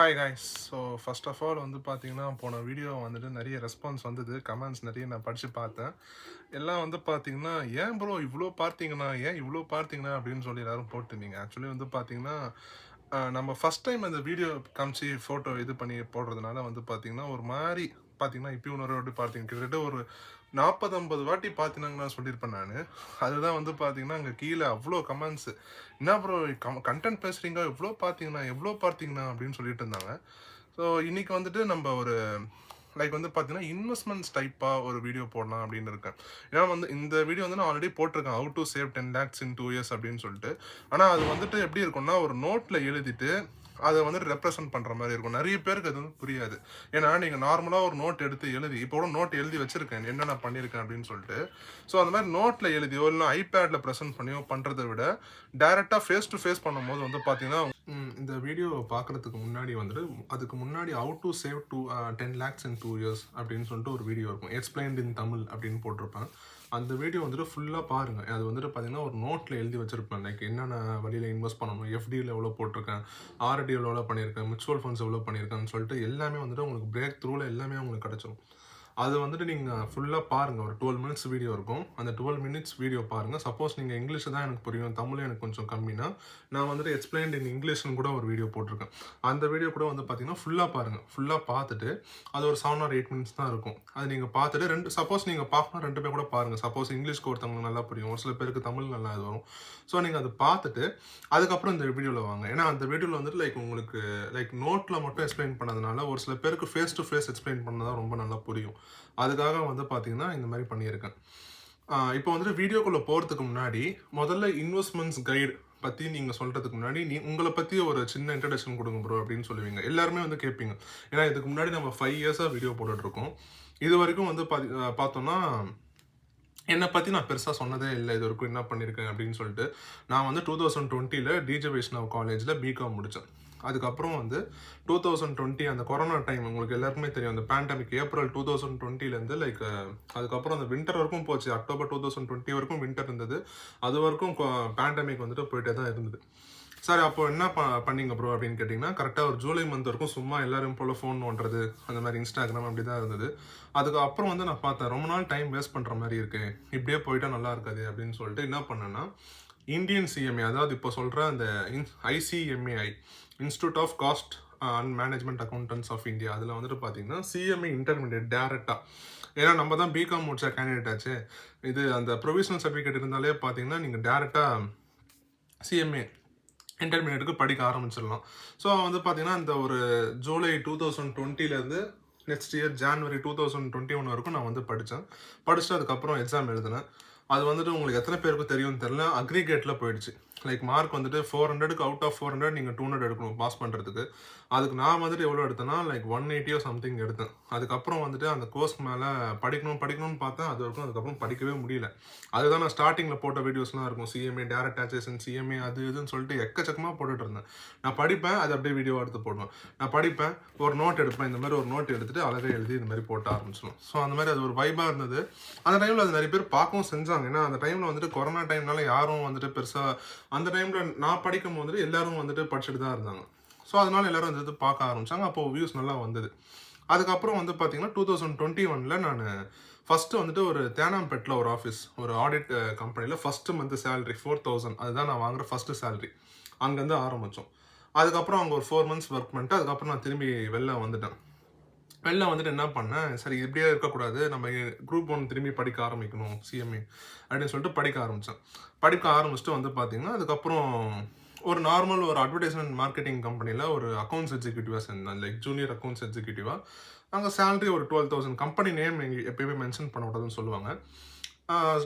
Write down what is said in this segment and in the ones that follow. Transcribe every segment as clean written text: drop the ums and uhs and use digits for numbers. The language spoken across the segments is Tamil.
Hi guys. So first of all வந்து பார்த்தீங்கன்னா, போன வீடியோ வந்துட்டு நிறைய ரெஸ்பான்ஸ் வந்தது. கமெண்ட்ஸ் நிறைய நான் படிச்சு பார்த்தேன். எல்லாம் வந்து பார்த்தீங்கன்னா, "ஏன் ப்ரோ இவ்ளோ பார்த்தீங்கன்னா, ஏன் இவ்ளோ பார்த்தீங்கன்னா?" அப்படின்னு சொல்லி எல்லாரும் போட்டிருந்தீங்க. ஆக்சுவலி வந்து பார்த்தீங்கன்னா, நம்ம ஃபர்ஸ்ட் டைம் அந்த வீடியோ காமிச்சு ஃபோட்டோ இது பண்ணி போடுறதுனால வந்து பார்த்தீங்கன்னா, ஒரு மாரி பார்த்தீங்கன்னா, இப்பயும் இன்னொரு வாட்டி பார்த்தீங்க கிட்டத்தட்ட ஒரு 40, 50 வாட்டி பார்த்தீங்கன்னு நான் சொல்லியிருப்பேன் நானு. அதுதான் வந்து பார்த்தீங்கன்னா, அங்க கீழ அவ்ளோ கமெண்ட்ஸ். "என்ன ப்ரோ கன்டென்ட் பேசுறீங்க, எவ்ளோ பார்த்தீங்கண்ணா, எவ்ளோ பார்த்தீங்கண்ணா?" அப்படின்னு சொல்லிட்டு இருந்தாங்க. ஸோ இன்னைக்கு வந்துட்டு நம்ம ஒரு லைக் வந்து பார்த்தீங்கன்னா, இன்வெஸ்ட்மெண்ட்ஸ் டைப்பா ஒரு வீடியோ போடலாம் அப்படின்னு இருக்கேன். ஏன்னா வந்து இந்த வீடியோ வந்து நான் ஆல்ரெடி போட்டிருக்கேன். How to save 10 lakhs in 2 years அப்படின்னு சொல்லிட்டு. ஆனா அது வந்துட்டு எப்படி இருக்கும்னா, ஒரு நோட்ல எழுதிட்டு அத வந்துட்டு ரெப்ரசன்ட் பண்ற மாரி இருக்கும். நெறைய பேருக்கு அது வந்து புரியாது. ஏன்னா நீங்க நார்மலா ஒரு நோட் எடுத்து எழுதி இப்போ கூட நோட் எழுதி வச்சிருக்கேன். என்னென்ன பண்ணியிருக்கேன் அப்படின்னு சொல்லிட்டு. ஸோ அந்த மாரி நோட்ல எழுதியோ இல்ல ஐபேட்ல பிரசன்ட் பண்ணியோ பண்றத விட, டைரக்ட்டா ஃபேஸ் டு ஃபேஸ் பண்ணும்போது வந்து பார்த்தீங்கன்னா, இந்த வீடியோ பார்க்கறதுக்கு முன்னாடி வந்துட்டு, அதுக்கு முன்னாடி how to save 10 lakhs in 2 years அப்படின்னு சொல்லிட்டு ஒரு வீடியோ இருக்கும். எக்ஸ்பிளைன்ட் இன் தமிழ் அப்படின்னு போட்டிருப்பேன். அந்த வீடியோ வந்துட்டு ஃபுல்லா பாருங்க. அது வந்துட்டு பார்த்தீங்கன்னா, ஒரு நோட்ல எழுதி வச்சிருப்பேன். லைக் என்னென்ன வழியில இன்வெஸ்ட் பண்ணணும், எஃப்டில எவ்வளோ போட்டிருக்கேன், ஆர்டில எவ்வளோ பண்ணியிருக்கேன், மியூச்சுவல் ஃபண்ட்ஸ் எவ்வளோ பண்ணியிருக்கேன்னு சொல்லிட்டு எல்லாமே வந்துட்டு உங்களுக்கு பிரேக் த்ரூல எல்லாமே உங்களுக்கு கிடைச்சிரும். அது வந்துட்டு நீங்க ஃபுல்லா பாருங்க. ஒரு 12 மினிட்ஸ் வீடியோ இருக்கும். அந்த 12 மினிட்ஸ் வீடியோ பாருங்க. சப்போஸ் நீங்க இங்கிலீஷ் தான் எனக்கு புரியும், தமிழ் எனக்கு கொஞ்சம் கம்மினா, நான் வந்துட்டு எக்ஸ்பிளைன்ட் இன் இங்கிலீஷ்னு கூட ஒரு வீடியோ போட்டிருக்கேன். அந்த வீடியோ கூட வந்து பார்த்தீங்கன்னா, ஃபுல்லா பாருங்க. ஃபுல்லா பார்த்துட்டு, அது ஒரு 7 ஆர் 8 மினிட்ஸ் தான் இருக்கும். அது நீங்க பார்த்துட்டு சப்போஸ் நீங்க பார்க்கணும் 2 பேர் கூட பாருங்க. சப்போஸ் இங்கிலீஷ்க்கு ஒருத்தவங்களுக்கு நல்லா புரியும். ஒரு சில பேருக்கு தமிழ் நல்லா இது வரும். ஸோ நீங்க அத பார்த்துட்டு, அதுக்கப்புறம் இந்த வீடியோல வாங்க. ஏன்னா அந்த வீடியோல வந்துட்டு லைக் உங்களுக்கு லைக் நோட்ல மட்டும் எக்ஸ்பிளைன் பண்ணதுனால, ஒரு சில பேருக்கு ஃபேஸ் டு ஃபேஸ் எக்ஸ்பிளைன் பண்ணா ரொம்ப நல்லா புரியும். அதுக்காக வந்து பார்த்தீங்கன்னா, இந்த மாரி பண்ணியிருக்கேன். இப்போ வந்துட்டு வீடியோக்குள்ள போறதுக்கு முன்னாடி, முதல்ல இன்வெஸ்ட்மென்ட்ஸ் கைடு பத்தி நீங்க சொல்றதுக்கு முன்னாடி, உங்கள பத்தி ஒரு சின்ன இன்ட்ரோடக்ஷன் குடுங்க ப்ரோ அப்படின்னு சொல்லுவீங்க. எல்லாருமே வந்து கேட்பீங்க. ஏன்னா இதுக்கு முன்னாடி நம்ம 5 இயர்ஸா வீடியோ போட்டுட்டு இருக்கோம். இதுவரைக்கும் வந்து பார்த்தோம்னா, என்ன பத்தி நான் பெருசா சொன்னதே இல்ல. இதுவரைக்கும் என்ன பண்ணியிருக்கேன் அப்படின்னு சொல்லிட்டு. நான் வந்து 2020ல டிஜே வைஷ்ணவ் காலேஜ்ல பிகாம் முடிச்சேன். அதுக்கப்புறம் வந்து 2020 அந்த கொரோனா டைம் உங்களுக்கு எல்லாருக்குமே தெரியும். அந்த பேண்டமிக் ஏப்ரல் 2020லேருந்து லைக் அதுக்கப்புறம் அந்த வின்டர் வரைக்கும் போச்சு. அக்டோபர் 2020 வரைக்கும் வின்டர் இருந்தது. அது வரைக்கும் பேண்டமிக் வந்துட்டு போயிட்டே தான் இருந்தது. சார் அப்போ என்ன பண்ணீங்க ப்ரோ அப்படின்னு கேட்டிங்கன்னா, கரெக்டாக ஒரு ஜூலை மந்த் வரைக்கும் சும்மா எல்லாரும் போல ஃபோன் நோண்டுறது, அந்த மாதிரி இன்ஸ்டாகிராம் அப்படி தான் இருந்தது. அதுக்கப்புறம் வந்து நான் பார்த்தேன், ரொம்ப நாள் டைம் வேஸ்ட் பண்ணுற மாதிரி இருக்கு. இப்படியே போயிட்டா நல்லா இருக்காது அப்படின்னு சொல்லிட்டு என்ன பண்ணேன்னா, இந்தியன் சிஎம்ஏ அதாவது இப்போ சொல்கிற அந்த ICMAI institute of cost and management accountants of India அதில் வந்துட்டு பார்த்தீங்கன்னா சிஎம்ஏ இன்டர்மீடியட் டேரெக்டாக. ஏன்னா நம்ம தான் பிகாம் முடிச்ச கேண்டிடேட் ஆச்சு. இது அந்த ப்ரொவிஷனல் சர்டிஃபிகேட் இருந்தாலே பார்த்தீங்கன்னா நீங்கள் டேரெக்டாக சிஎம்ஏ இன்டர்மீடியட்டுக்கு படிக்க ஆரம்பிச்சிடலாம். ஸோ வந்து பார்த்தீங்கன்னா இந்த ஒரு ஜூலை 2020லேருந்து நெக்ஸ்ட் இயர் ஜான்வரி 2021 வரைக்கும் நான் வந்து படித்தேன். படிச்சுட்டு அதுக்கப்புறம் எக்ஸாம் எழுதினேன். அது வந்துட்டு உங்களுக்கு எத்தனை பேருக்கு தெரியும்னு தெரில, அக்ரிகேட்டில் போயிடுச்சு. லைக் மார்க் வந்துட்டு 400க்கு அவுட் ஆஃப் 400 நீங்கள் 200 எடுக்கணும் பாஸ் பண்ணுறதுக்கு. அதுக்கு நான் வந்துட்டு எவ்வளோ எடுத்தேன்னா லைக் 180 சம்திங் எடுத்தேன். அதுக்கப்புறம் வந்துட்டு அந்த கோர்ஸ் மேலே படிக்கணும்னு பார்த்தேன். அது வரைக்கும் அதுக்கப்புறம் படிக்கவே முடியல. அதுதான் நான் ஸ்டார்டிங்கில் போட்ட வீடியோஸ்லாம் இருக்கும். சிஎம்ஏ டேரக்ட் டாக்ஸேஷன், சிஎம்ஏ அது இதுன்னு சொல்லிட்டு எக்கச்சக்கமாக போட்டுட்டு இருந்தேன். நான் படிப்பேன், அது அப்படியே வீடியோ எடுத்து போடுவேன். நான் படிப்பேன், ஒரு நோட் எடுப்பேன். இந்த மாதிரி ஒரு நோட் எடுத்துட்டு அழகாக எழுதி இந்த மாதிரி போட்ட ஆரம்பிச்சிடும். ஸோ அந்த மாதிரி அது ஒரு வைபாக இருந்தது. அந்த டைமில் அது நிறைய பேர் பார்க்கவும் செஞ்சாங்க. ஏன்னா அந்த டைமில் வந்துட்டு கொரோனா டைம்னால யாரும் வந்துட்டு பெருசாக அந்த டைமில் நான் படிக்கும் போது எல்லாரும் வந்துட்டு படிச்சுட்டு தான் இருந்தாங்க. ஸோ அதனால எல்லாரும் வந்து பார்க்க ஆரம்பிச்சாங்க. அப்போ வியூஸ் நல்லா வந்தது. அதுக்கப்புறம் வந்து பார்த்தீங்கன்னா 2021ல் நான் ஃபர்ஸ்ட் வந்துட்டு ஒரு தேனாம்பேட்டில் ஒரு ஆஃபீஸ், ஒரு ஆடிட் கம்பெனியில் ஃபர்ஸ்ட் மந்த் சேலரி 4000 அதுதான் நான் வாங்குற ஃபர்ஸ்ட் சேலரி. அங்கேருந்து ஆரம்பித்தோம். அதுக்கப்புறம் அங்கே ஒரு 4 மந்த்ஸ் ஒர்க் பண்ணிட்டு அதுக்கப்புறம் நான் திரும்பி வெளில வந்துட்டேன். வெளில வந்துட்டு என்ன பண்ணேன், சரி இப்படியே இருக்கக்கூடாது, நம்ம குரூப் 1 திரும்பி படிக்க ஆரம்பிக்கணும் சிஎம்ஏ அப்படின்னு சொல்லிட்டு படிக்க ஆரம்பித்தேன். படிக்க ஆரம்பிச்சுட்டு வந்து பார்த்தீங்கன்னா அதுக்கப்புறம் ஒரு நார்மல் ஒரு அட்வர்டைஸ்மெண்ட் மார்க்கெட்டிங் கம்பெனியில் ஒரு அக்கௌண்ட்ஸ் எக்ஸிக்யூட்டிவாக சேர்ந்தேன். லைக் ஜூனியர் அக்கௌண்ட்ஸ் எக்ஸிக்யூட்டிவாக. அங்கே சேலரி ஒரு 12,000. கம்பெனி நேம் நீங்கள் எப்பயுமே மென்ஷன் பண்ணக்கூடாதுன்னு சொல்லுவாங்க.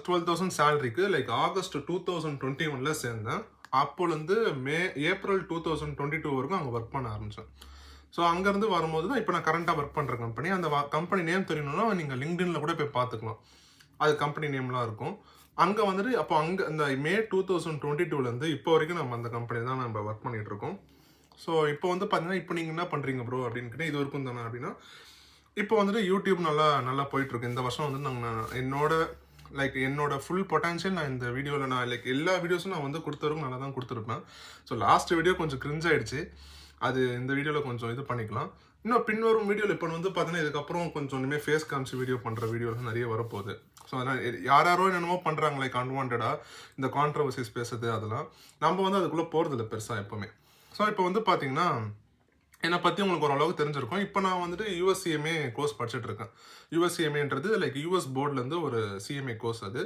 12,000 சேலரிக்கு லைக் ஆகஸ்ட் 2021ல் சேர்ந்தேன். அப்போலேருந்து ஏப்ரல் 2022 வரைக்கும் அங்கே ஒர்க் பண்ண ஆரம்பித்தேன். ஸோ அங்கேருந்து வரும்போது தான் இப்போ நான் கரண்ட்டாக ஒர்க் பண்ணுற கம்பெனி. அந்த கம்பெனி நேம் தெரியணும்னா நீங்கள் லிங்க்டின்ல கூட போய் பார்த்துக்கலாம். அது கம்பெனி நேம்லாம் இருக்கும். அங்கே வந்துட்டு அப்போ அங்கே இந்த மே 2022லேருந்து இப்போ வரைக்கும் நம்ம அந்த கம்பெனி தான் நம்ம ஒர்க் பண்ணிட்டு இருக்கோம். ஸோ இப்போ வந்து பார்த்தீங்கன்னா, இப்போ நீங்கள் என்ன பண்ணுறீங்க ப்ரோ அப்படின்னு கேட்டால், இது வரைக்கும் தானே அப்படின்னா, இப்போ வந்துட்டு யூடியூப் நல்லா நல்லா போயிட்டுருக்கு. இந்த வருஷம் வந்து என்னோட ஃபுல் பொட்டன்ஷியல் நான் இந்த வீடியோவில் நான் லைக் எல்லா வீடியோஸும் நான் வந்து கொடுத்தவரைக்கும் நல்லா தான் கொடுத்துருப்பேன். ஸோ லாஸ்ட் வீடியோ கொஞ்சம் கிரிஞ்ச் ஆயிடுச்சு. அது இந்த வீடியோவில் கொஞ்சம் இது பண்ணிக்கலாம். இன்னும் பின்வரும் வீடியோவில் இப்போ வந்து பார்த்தீங்கன்னா இதுக்கப்புறம் கொஞ்சம் இனிமேல் ஃபேஸ் காமிச்சு வீடியோ பண்ணுற வீடியோலாம் நிறைய வரப்போகுது. ஸோ அதனால் யாரோ என்னென்னமோ பண்ணுறாங்க லைக் அன்வான்டாக இந்த கான்ட்ரவர்சிஸ் பேசுறது அதெல்லாம் நம்ம வந்து அதுக்குள்ளே போகிறதில்ல பெருசாக எப்போவுமே. ஸோ இப்போ வந்து பார்த்தீங்கன்னா என்னை பற்றி உங்களுக்கு ஓரளவுக்கு தெரிஞ்சிருக்கும். இப்போ நான் வந்துட்டு யூஎஸ்சிஎம்ஏ கோர்ஸ் படிச்சுட்டு இருக்கேன். யூஎஸ்சிஎம்ஏன்றது லைக் யூஎஸ் போர்ட்லேருந்து ஒரு சிஎம்ஏ கோர்ஸ். அது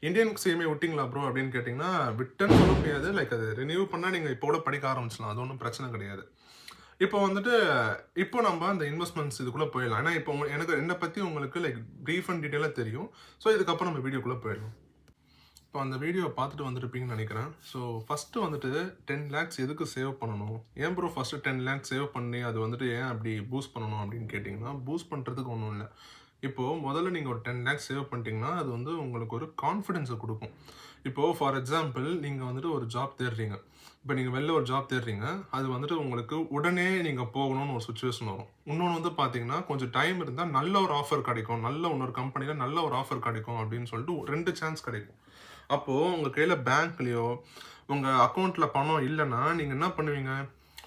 இந்தியன் சிஎம்ஏ விட்டிங்களா ப்ரோ அப்படின்னு கேட்டிங்கன்னா விட்டுன்னு சொல்ல முடியாது. லைக் அது ரினியூ பண்ணால் நீங்கள் இப்போ கூட படிக்க ஆரம்பிச்சலாம். அது ஒன்றும் பிரச்சனை கிடையாது. இப்போ வந்துட்டு இப்போ நம்ம அந்த இன்வெஸ்ட்மெண்ட்ஸ் இதுக்குள்ளே போயிடலாம். ஏன்னா இப்போ எனக்கு என்னை பற்றி உங்களுக்கு லைக் ப்ரீஃப் அண்ட் டீட்டெயிலாக தெரியும். ஸோ இதுக்கப்புறம் நம்ம வீடியோக்குள்ளே போயிடலாம். இப்போ அந்த வீடியோவை பார்த்துட்டு வந்துருப்பீங்கன்னு நினைக்கிறேன். ஸோ ஃபஸ்ட்டு வந்துட்டு 10 lakhs எதுக்கு சேவ் பண்ணணும்? ஏன் ப்ரோ ஃபஸ்ட்டு 10 lakhs சேவ் பண்ணி அது வந்துட்டு ஏன் அப்படி பூஸ்ட் பண்ணணும் அப்படின்னு கேட்டிங்கன்னா, பூஸ்ட் பண்ணுறதுக்கு ஒன்றும் இல்லை. இப்போது முதல்ல நீங்கள் ஒரு 10 lakhs சேவ் பண்ணிட்டீங்கன்னா அது வந்து உங்களுக்கு ஒரு கான்ஃபிடென்ஸை கொடுக்கும். இப்போது ஃபார் எக்ஸாம்பிள் நீங்கள் வந்துட்டு ஒரு ஜாப் தேடுறீங்க. இப்போ நீங்கள் வெளில ஒரு ஜாப் தேடுறீங்க. அது வந்துட்டு உங்களுக்கு உடனே நீங்கள் போகணும்னு ஒரு சுச்சுவேஷன் வரும். இன்னொன்று வந்து பார்த்தீங்கன்னா கொஞ்சம் டைம் இருந்தால் நல்ல ஒரு ஆஃபர் கிடைக்கும். நல்ல இன்னொரு கம்பெனியில் நல்ல ஒரு ஆஃபர் கிடைக்கும் அப்படின்னு சொல்லிட்டு 2 சான்ஸ் கிடைக்கும். அப்போது உங்கள் கையில் பேங்க்லேயோ உங்கள் அக்கௌண்ட்டில் பணம் இல்லைன்னா நீங்கள் என்ன பண்ணுவீங்க?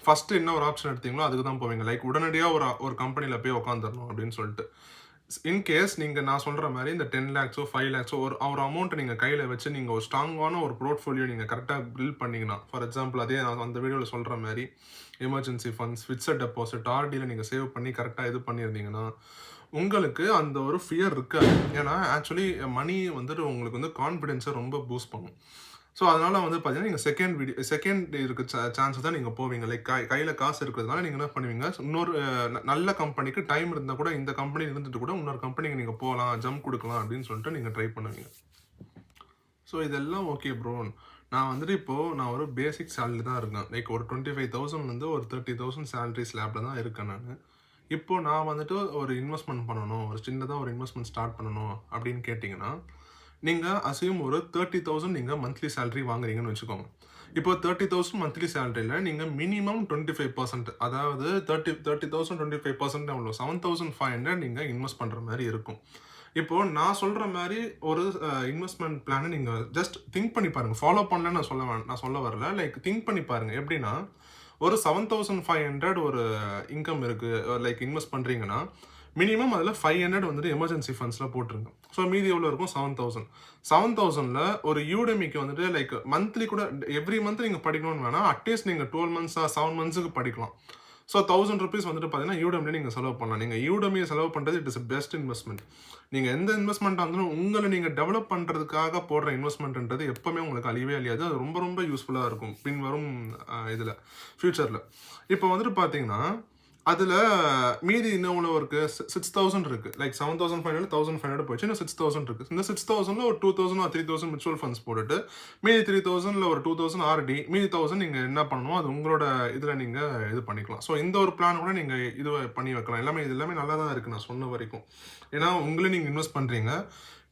ஃபஸ்ட்டு என்ன ஒரு ஆப்ஷன் எடுத்தீங்களோ அதுக்கு தான் போவீங்க. லைக் உடனடியாக ஒரு கம்பெனியில் போய் உட்காந்துடணும் அப்படின்னு சொல்லிட்டு. இன்கேஸ் நீங்கள் நான் சொல்கிற மாதிரி இந்த 10 lakhs 5 lakhs ஒரு அமௌண்ட்டை நீங்கள் கையில் வச்சு நீங்கள் ஒரு ஸ்ட்ராங்கான ஒரு போர்ட்ஃபோலியோ நீங்கள் கரெக்டாக பில்ட் பண்ணிங்கன்னா, ஃபார் எக்ஸாம்பிள் அதே நான் அந்த வீடியோவில் சொல்கிற மாதிரி எமர்ஜென்சி ஃபண்ட்ஸ், ஃபிக்ஸட் டெபாசிட், ஆர்டியில் நீங்கள் சேவ் பண்ணி கரெக்டாக இது பண்ணியிருந்தீங்கன்னா உங்களுக்கு அந்த ஒரு ஃபியர் இருக்காது. ஏன்னா ஆக்சுவலி மணி வந்துட்டு உங்களுக்கு வந்து கான்ஃபிடென்ஸை ரொம்ப பூஸ்ட் பண்ணும். ஸோ அதனால் வந்து பார்த்தீங்கன்னா நீங்கள் செகண்ட் இருக்க சான்ஸ் தான் நீங்கள் போவீங்க. லைக் கையில் காசு இருக்கிறதுனால நீங்கள் என்ன பண்ணுவீங்க, இன்னொரு நல்ல கம்பெனிக்கு டைம் இருந்தால் கூட இந்த கம்பெனி இருந்துட்டு கூட இன்னொரு கம்பெனிக்கு நீங்கள் போகலாம், ஜம்ப் கொடுக்கலாம் அப்படின்னு சொல்லிட்டு நீங்கள் ட்ரை பண்ணுவீங்க. ஸோ இதெல்லாம் ஓகே ப்ரோ. நான் வந்துட்டு இப்போது நான் ஒரு பேசிக் சேலரி தான் இருக்கேன். லைக் ஒரு 25,000 ஒரு 30,000 சேலரி ஸ்லாப்பில் தான் இருக்கேன் நான். இப்போ நான் வந்துட்டு ஒரு இன்வெஸ்ட்மெண்ட் பண்ணணும், ஒரு சின்னதாக ஒரு இன்வெஸ்ட்மெண்ட் ஸ்டார்ட் பண்ணணும் அப்படின்னு கேட்டிங்கன்னா, நீங்கள் அசியூம் ஒரு 30,000 நீங்கள் மந்த்லி சேலரி வாங்குறீங்கன்னு வச்சுக்கோங்க. இப்போ 30,000 மந்த்லி சேலரியில் நீங்கள் மினிமம் 25%, அதாவது 30,000 25% எவ்வளோ 7,500 நீங்கள் இன்வெஸ்ட் பண்ணுற மாதிரி இருக்கும். இப்போது நான் சொல்கிற மாதிரி ஒரு இன்வெஸ்ட்மெண்ட் பிளானை நீங்கள் ஜஸ்ட் திங்க் பண்ணி பாருங்கள். ஃபாலோ பண்ணலன்னு நான் சொல்ல வரல. லைக் திங்க் பண்ணி பாருங்கள். எப்படின்னா ஒரு 7,500 ஒரு இன்கம் இருக்குது, லைக் இன்வெஸ்ட் பண்ணுறீங்கன்னா மினிமம் அதில் 500 வந்துட்டு எமர்ஜென்சி ஃபண்ட்ஸில் போட்டுருங்க. ஸோ மீதி எவ்வளோ இருக்கும்? 7,000. 7,000ல் ஒரு யூடெமிக்கு வந்துட்டு லைக் மந்த்லி கூட எவ்ரி மந்த் நீங்கள் படிக்கணும்னு வேணால் அட்லீஸ்ட் நீங்கள் 12 months 7 monthsக்கு படிக்கலாம். ஸோ 1,000 rupees வந்துட்டு பார்த்தீங்கன்னா யூடெமில் நீங்கள் செலவு பண்ணலாம். நீங்கள் யூடெமியை செலவு பண்ணுறது இட் இஸ் பெஸ்ட் இன்வெஸ்ட்மெண்ட். நீங்கள் எந்த இன்வெஸ்ட்மெண்ட்டாக இருந்தாலும் உங்களை நீங்கள் டெவலப் பண்ணுறதுக்காக போடுற இன்வெஸ்ட்மெண்ட்ன்றது எப்போவுமே உங்களுக்கு அழியவே அழியாது. அது ரொம்ப ரொம்ப யூஸ்ஃபுல்லாக இருக்கும் பின்வரும் இதில் ஃப்யூச்சரில். இப்போ வந்துட்டு பார்த்தீங்கன்னா அதில் மீதி இன்னும் எவ்வளோ இருக்குது? 6,000 இருக்குது. லைக் 7,500 1,500 போயிடுச்சு. இன்னும் 6,000 இருக்குது. இந்த 6,000ல் ஒரு 2,000 or 3,000 மியூச்சுவல் ஃபண்ட்ஸ் போட்டுட்டு மீதி 3,000ல் ஒரு 2,000 ஆர்டி, மீதி 1,000 நீங்கள் என்ன பண்ணணும் அது உங்களோட இதில் நீங்கள் இது பண்ணிக்கலாம். ஸோ இந்த ஒரு பிளான் கூட நீங்கள் இது பண்ணி வைக்கலாம். இது எல்லாமே நல்லா தான் இருக்குது நான் சொன்ன வரைக்கும். ஏன்னா உங்களே நீங்கள் இன்வெஸ்ட் பண்ணுறீங்க,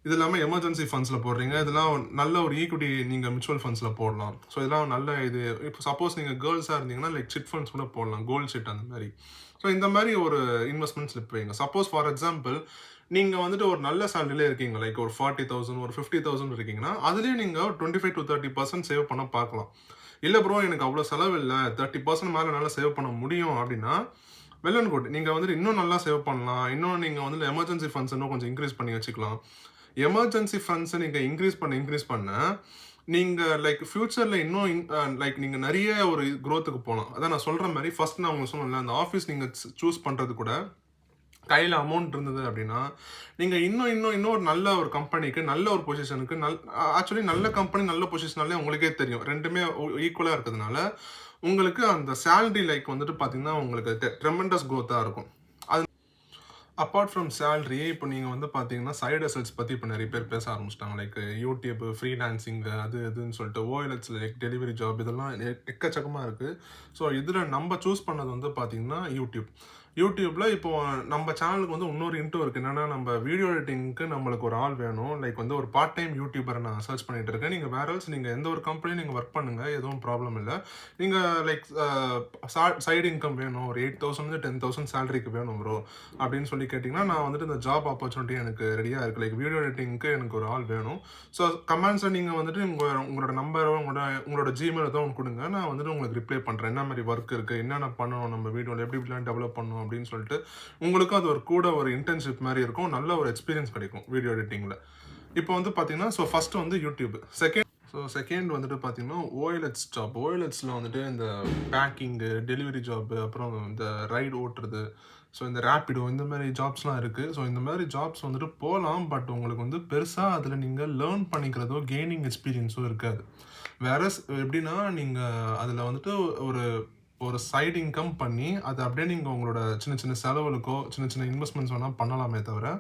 இது இல்லாமல் எமர்ஜென்சி ஃபண்ட்ஸில் போடுறீங்க, இதெல்லாம் நல்ல ஒரு ஈக்விட்டி நீங்கள் மியூச்சுவல் ஃபண்ட்ஸில் போடலாம். ஸோ இதெல்லாம் நல்ல இது. இப்போ சப்போஸ் நீங்கள் கேர்ள்ஸாக இருந்தீங்கன்னா லைக் சிட் ஃபண்ட்ஸ் கூட போடலாம், கோல்டு சிட் அந்த மாதிரி. ஸோ இந்த மாதிரி ஒரு இன்வெஸ்ட்மெண்ட் ஸ்லிப் வைங்க. சப்போஸ் ஃபார் எக்ஸாம்பிள் நீங்கள் வந்துட்டு ஒரு நல்ல சேலரியிலே இருக்கீங்க, லைக் ஒரு 40,000 ஒரு 50,000 இருக்கீங்கன்னா அதுலேயும் நீங்கள் 25 to 30% சேவ் பண்ண பார்க்கலாம். இல்லை ப்ரோ எனக்கு அவ்வளோ செலவு இல்லை, 30% மேலே நல்லா சேவ் பண்ண முடியும் அப்படின்னா வெல் அண்ட் குட். நீங்கள் வந்துட்டு இன்னும் நல்லா சேவ் பண்ணலாம். இன்னும் நீங்கள் வந்துட்டு எமர்ஜென்சி ஃபண்ட்ஸ் இன்னும் கொஞ்சம் இன்க்ரீஸ் பண்ணி வச்சுக்கலாம். எமர்ஜென்சி ஃபண்ட்ஸை நீங்கள் இன்க்ரீஸ் பண்ண நீங்கள் லைக் ஃப்யூச்சரில் இன்னும் லைக் நீங்கள் நிறைய ஒரு க்ரோத்துக்கு போகலாம். அதான் நான் சொல்கிற மாதிரி ஃபஸ்ட் நான் உங்களுக்கு சொன்னேன்ல, அந்த ஆஃபீஸ் நீங்கள் சூஸ் பண்ணுறது கூட கையில் அமௌண்ட் இருந்தது அப்படின்னா நீங்கள் இன்னும் ஒரு நல்ல ஒரு கம்பெனிக்கு நல்ல ஒரு பொசிஷனுக்கு ஆக்சுவலி நல்ல கம்பெனி நல்ல பொசிஷனாலே உங்களுக்கே தெரியும். ரெண்டுமே ஈக்குவலாக இருக்கிறதுனால உங்களுக்கு அந்த சேலரி லைக் வந்துட்டு பார்த்தீங்கன்னா உங்களுக்கு ட்ரெமெண்டஸ் க்ரோத்தாக இருக்கும். அப்பார்ட் ஃப்ரம் சேலரி இப்போ நீங்கள் வந்து பார்த்தீங்கன்னா சைடு அசட்ஸ் பற்றி இப்போ நிறைய பேர் பேச ஆரம்பிச்சிட்டாங்க. லைக் யூடியூப், ஃப்ரீலான்சிங், அது இதுன்னு சொல்லிட்டு ஓஎல்எக்ஸில் லைக் டெலிவரி ஜாப் இதெல்லாம் எக்கச்சக்கமாக இருக்குது. ஸோ இதில் நம்ம சூஸ் பண்ணது வந்து பார்த்தீங்கன்னா யூடியூப். யூடியூப்ல இப்போ நம்ம சேனலுக்கு வந்து இன்னொரு இன்ட்ரோ இருக்கு. என்னன்னா, நம்ம வீடியோ எடிட்டிங்க்கு நம்மளுக்கு ஒரு ஆள் வேணும். லைக் வந்து ஒரு பார்ட் டைம் யூடியூபர் நான் சர்ச் பண்ணிட்டு இருக்கேன். நீங்க வேர் எல்ஸ் நீங்க எந்த ஒரு கம்பெனியும் நீங்க ஒர்க் பண்ணுங்க. எதுவும் ப்ராப்ளம் இல்ல. நீங்க லைக் சைடு இன்கம் வேணும். ஒரு 8,000 10,000 சேலரிக்கு வேணும் ப்ரோ அப்படின்னு சொல்லி கேட்டீங்கன்னா, நான் வந்துட்டு இந்த ஜாப் ஆப்பர்ச்சுனிட்டி எனக்கு ரெடியா இருக்கு. லைக் வீடியோ எடிட்டிங்க்கு எனக்கு ஒரு ஆள் வேணும். ஸோ கமெண்ட்ஸை நீங்க வந்துட்டு உங்களோட நம்பரோ உங்களோட ஜிமெயில் ஏதோ ஒன்று கொடுங்க. நான் வந்துட்டு உங்களுக்கு ரிப்ளை பண்றேன். என்ன மாதிரி ஒர்க் இருக்கு, என்னென்ன பண்ணணும், நம்ம வீடியோவில் எப்படி இப்படிலாம் டெவலப் பண்ணணும் அப்படின்னு சொல்லிட்டு உங்களுக்கும் அது ஒரு இன்டர்ன்ஷிப் மாதிரி இருக்கும். நல்ல ஒரு எக்ஸ்பீரியன்ஸ் கிடைக்கும் வீடியோ எடிட்டிங்ல. இப்போ வந்து பார்த்தீங்கன்னா, ஸோ ஃபர்ஸ்ட் வந்து யூடியூப், செகண்ட் வந்துட்டு பார்த்தீங்கன்னா ஓஎல்எக்ஸ் ஜாப். ஓஎல்எக்ஸில் வந்துட்டு இந்த பேக்கிங்கு, டெலிவரி ஜாப்பு, அப்புறம் இந்த ரைடு ஓட்டுறது, ஸோ இந்த ரேப்பிடோ, இந்த மாதிரி ஜாப்ஸ்லாம் இருக்குது. ஸோ இந்த மாதிரி ஜாப்ஸ் வந்துட்டு போகலாம். பட் உங்களுக்கு வந்து பெருசாக அதில் நீங்கள் லேர்ன் பண்ணிக்கிறதோ கெய்னிங் எக்ஸ்பீரியன்ஸோ இருக்காது. வேற எப்படின்னா, நீங்கள் அதில் வந்துட்டு ஒரு ஒரு சைடு இன்கம் பண்ணி அதை அப்படியே நீங்கள் உங்களோட சின்ன சின்ன செலவுகளுக்கோ சின்ன சின்ன இன்வெஸ்ட்மெண்ட்ஸ் வேணால் பண்ணலாமே தவிர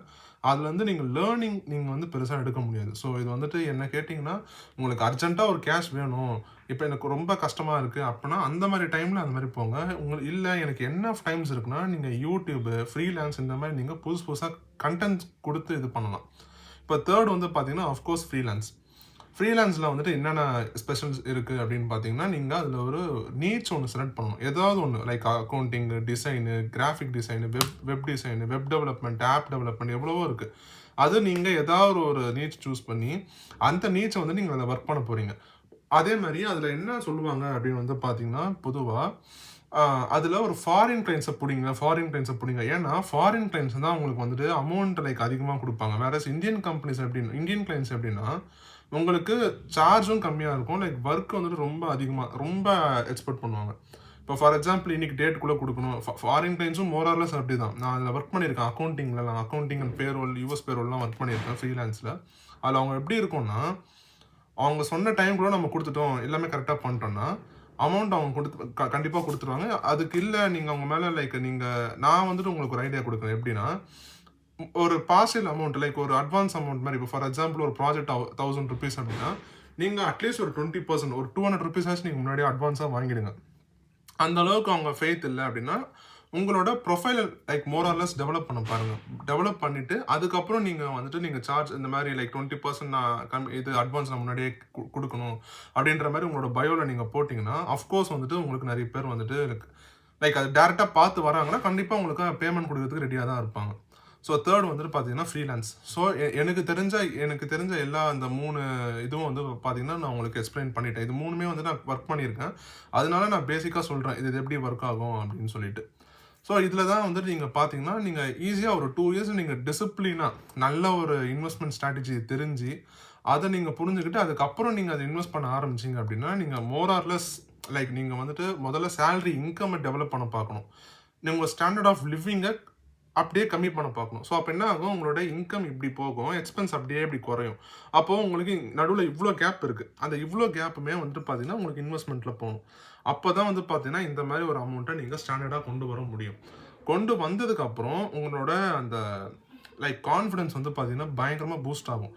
அதுலேருந்து நீங்கள் லேர்னிங் நீங்கள் வந்து பெருசாக எடுக்க முடியாது. ஸோ இது வந்துட்டு என்ன கேட்டிங்கன்னா, உங்களுக்கு அர்ஜென்ட்டாக ஒரு கேஷ் வேணும், இப்போ எனக்கு ரொம்ப கஷ்டமாக இருக்குது அப்படின்னா அந்த மாதிரி டைமில் அந்த மாதிரி போங்க. உங்களுக்கு இல்லை எனக்கு என்ன டைம்ஸ் இருக்குன்னா, நீங்கள் யூடியூபு, ஃப்ரீலான்ஸ் இந்த மாதிரி நீங்கள் புதுசாக கண்டென்ட் கொடுத்து இது பண்ணலாம். இப்போ தேர்ட் வந்து பார்த்தீங்கன்னா அஃப்கோர்ஸ் ஃப்ரீலான்ஸில் வந்துட்டு என்னென்ன ஸ்பெஷல்ஸ் இருக்குது அப்படின்னு பார்த்தீங்கன்னா, நீங்கள் அதில் ஒரு நீட்ஸ் ஒன்று செலக்ட் பண்ணணும். ஏதாவது ஒன்று like accounting, design, graphic design, web design, web development, app development எவ்வளவோ இருக்குது. அது நீங்கள் ஏதாவது ஒரு நீட்ஸ் சூஸ் பண்ணி அந்த நீட்ஸை வந்து நீங்கள் அதில் ஒர்க் பண்ண போகிறீங்க. அதே மாதிரி அதில் என்ன சொல்லுவாங்க அப்படின்னு வந்து பார்த்தீங்கன்னா, பொதுவாக அதில் ஒரு ஃபாரின் கிளைண்ட்ஸை பிடிங்க. ஏன்னா ஃபாரின் கிளைண்ட்ஸ் தான் உங்களுக்கு வந்துட்டு அமௌண்ட் லைக் அதிகமாக கொடுப்பாங்க. வேற இந்தியன் கம்பெனிஸ் எப்படின்னா, இந்தியன் கிளைண்ட்ஸ் எப்படின்னா உங்களுக்கு சார்ஜும் கம்மியாக இருக்கும். லைக் ஒர்க் வந்துட்டு ரொம்ப எக்ஸ்பெக்ட் பண்ணுவாங்க. இப்போ ஃபார் எக்ஸாம்பிள் இன்னைக்கு டேட்டுக்குள்ளே கொடுக்கணும். ஃபாரின் கிளைண்ட்ஸும் மோரார்லெஸ் அப்படி தான். நான் அதில் ஒர்க் பண்ணியிருக்கேன். அக்கௌண்டிங் அண்ட் பேரோல், யூஎஸ் பேரோல்லாம் ஒர்க் பண்ணியிருக்கேன் ஃப்ரீலான்ஸில். அதில் அவங்க எப்படி இருக்கும்னா, அவங்க சொன்ன டைம்குள்ளே நம்ம கொடுத்துட்டோம், எல்லாமே கரெக்டாக பண்ணிட்டோம்னா அமௌண்ட் அவங்க கண்டிப்பாக கொடுத்துருவாங்க. அதுக்கு இல்லை நீங்கள் அவங்க மேலே லைக் நான் வந்துட்டு உங்களுக்கு ஒரு ஐடியா கொடுக்குறேன். எப்படின்னா, ஒரு பார்சல் அமௌண்ட் லைக் ஒரு அட்வான்ஸ் அமௌண்ட் மாதிரி. இப்போ ஃபார் எக்ஸாம்பிள் ஒரு ப்ராஜெக்ட் 1000 ருபீஸ் அப்படின்னா, நீங்கள் அட்லீஸ்ட் ஒரு 20% ஒரு 200 ருபீஸ் ஆச்சு நீங்கள் முன்னாடியே அட்வான்ஸாக வாங்கிடுங்க. அந்த அளவுக்கு அவங்க ஃபெய்த் இல்லை அப்படின்னா, உங்களோட ப்ரொஃபைல் லைக் மோரார்லெஸ் டெவலப் பண்ண பாருங்கள். டெவலப் பண்ணிவிட்டு அதுக்கப்புறம் நீங்கள் வந்துட்டு நீங்கள் சார்ஜ் இந்த மாதிரி லைக் 20% நான் இது அட்வான்ஸ் நான் முன்னாடியே கொடுக்கணும் அப்படின்ற மாதிரி உங்களோட பயோவில் நீங்கள் போட்டிங்கன்னா, அஃப்கோர்ஸ் வந்துட்டு உங்களுக்கு நிறைய பேர் வந்துட்டு லைக் அது டேரெக்டாக பார்த்து வராங்கன்னா கண்டிப்பாக உங்களுக்கு பேமெண்ட் கொடுக்கறதுக்கு ரெடியாக தான் இருப்பாங்க. ஸோ தேர்ட் வந்துட்டு பார்த்தீங்கன்னா ஃப்ரீலான்ஸ். ஸோ எனக்கு தெரிஞ்ச எல்லா அந்த 3 இதுவும் வந்து பார்த்தீங்கன்னா நான் உங்களுக்கு எக்ஸ்பிளைன் பண்ணிட்டேன். இது 3மே வந்து நான் ஒர்க் பண்ணியிருக்கேன். அதனால நான் பேசிக்காக சொல்கிறேன் இது எப்படி ஒர்க் ஆகும் அப்படின்னு சொல்லிட்டு. ஸோ இதில் தான் வந்துட்டு நீங்கள் பார்த்தீங்கன்னா, நீங்கள் ஈஸியாக ஒரு 2 இயர்ஸ் நீங்கள் டிசிப்ளினாக நல்ல ஒரு இன்வெஸ்ட்மெண்ட் ஸ்ட்ராட்டஜி தெரிஞ்சு அதை நீங்கள் புரிஞ்சுக்கிட்டு அதுக்கப்புறம் நீங்கள் அதை இன்வெஸ்ட் பண்ண ஆரம்பிச்சிங்க அப்படின்னா, நீங்கள் மோரார்லெஸ் லைக் நீங்கள் வந்துட்டு முதல்ல சேலரி இன்கம்மை டெவலப் பண்ண பார்க்கணும். உங்கள் ஸ்டாண்டர்ட் ஆஃப் லிவிங்கை அப்படியே கம்மி பண்ண பார்க்கணும். ஸோ அப்போ என்ன ஆகும், உங்களோட இன்கம் இப்படி போகும், எக்ஸ்பென்ஸ் அப்படியே இப்படி குறையும். அப்போது உங்களுக்கு நடுவில் இவ்வளோ கேப் இருக்குது. அந்த இவ்வளோ கேப்புமே வந்துட்டு பார்த்தீங்கன்னா உங்களுக்கு இன்வெஸ்ட்மெண்ட்டில் போகணும். அப்போ தான் வந்து பார்த்தீங்கன்னா இந்த மாதிரி ஒரு அமௌண்ட்டை நீங்கள் ஸ்டாண்டர்டாக கொண்டு வர முடியும். கொண்டு வந்ததுக்கப்புறம் உங்களோட அந்த லைக் கான்ஃபிடன்ஸ் வந்து பார்த்தீங்கன்னா பயங்கரமாக பூஸ்ட் ஆகும்.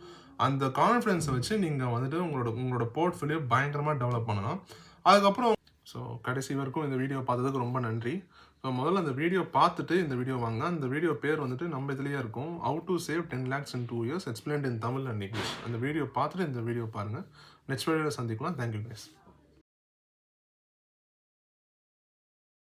அந்த கான்ஃபிடன்ஸை வச்சு நீங்கள் வந்துட்டு உங்களோட போர்ட்ஃபோலியோ பயங்கரமாக டெவலப் பண்ணலாம். அதுக்கப்புறம் ஸோ கடைசி வரைக்கும் இந்த வீடியோ பார்த்ததுக்கு ரொம்ப நன்றி. ஸோ முதல்ல அந்த வீடியோ பார்த்துட்டு இந்த வீடியோ வாங்க. அந்த வீடியோ பேர் வந்துட்டு நம்ம இதுலேயே இருக்கும், how to save 10 lakhs in 2 years explained in Tamil and English. அந்த வீடியோ பார்த்துட்டு இந்த வீடியோ பாருங்கள். நெக்ஸ்ட் வீடியோவில் சந்திக்கலாம். Thank you guys.